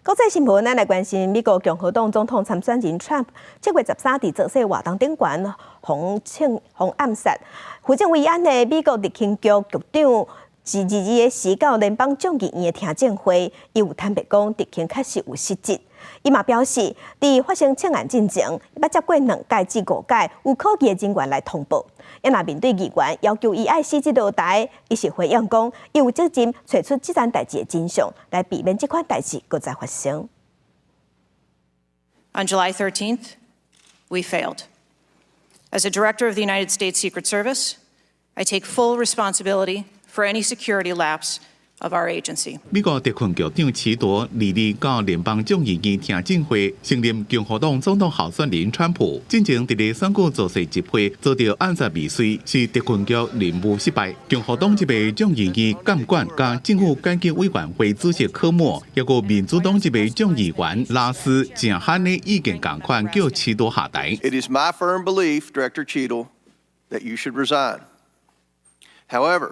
国际新闻，咱来关心美国共和党总统参选人 Trump 7月13日造势活动顶悬红暗杀，负责维安的美国特勤局局长是22日时到联邦众议院的听证会，伊有坦白讲特勤确实有失职。伊嘛表示，伫发生枪案进前，伊捌接过2届至5届有科技的人员来通报。也若面对议员要求伊爱死这落台，伊是回应讲，伊有责任找出这件代志的真相，来避免这款代志搁再发生。On July 13th, we failed. As a director of the United States Secret Service, I take full responsibility for any security lapse of our agency. 美国特勤局长齐多22日到联邦众议院听证会，承认共和党总统候选人川普进前伫个选举造势集会遭到暗杀未遂，是特勤局任务失败。共和党这边众议院监管甲政府改革委员会主席科莫，还有民主党这边众议员拉斯正罕的意见共款，叫齐多下台。It is my firm belief, Director Cheadle, that you should resign. However,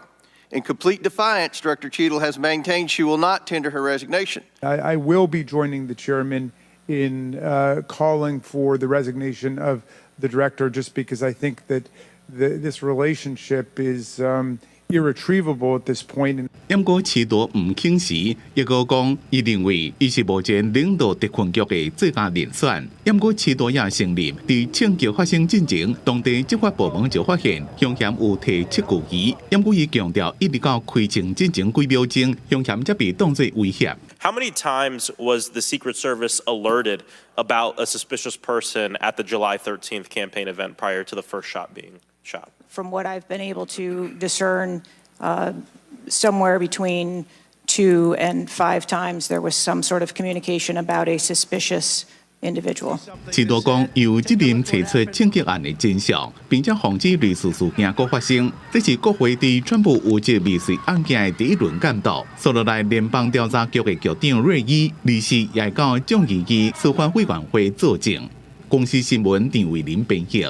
in complete defiance, Director Cheadle has maintained she will not tender her resignation. I will be joining the chairman in calling for the resignation of the director, just because I think that this relationship is irretrievable at this point. 不过齐多唔轻视，亦个讲，伊认为伊是目前领导特勤局的最佳人选。不过齐多也承认，伫枪击发生之前，当地执法部门就发现凶嫌有提7具疑。不过伊强调，一直到开枪之前几秒钟，凶嫌才被当作威胁。How many times was the Secret Service alerted about a suspicious person at the July 13th campaign event prior to the first shot being shot? From what I've been able to discern, somewhere between 2 and 5 times there was some sort of communication about a suspicious individual. 齐多讲，有责任查出枪击案的真相，并且防止类似事件再发生。这是国会对川普有罪未遂案件的第一轮监督。索罗来联邦调查局的局长瑞伊24日也到众议院司法委员会作证。公司新闻陈伟林编译。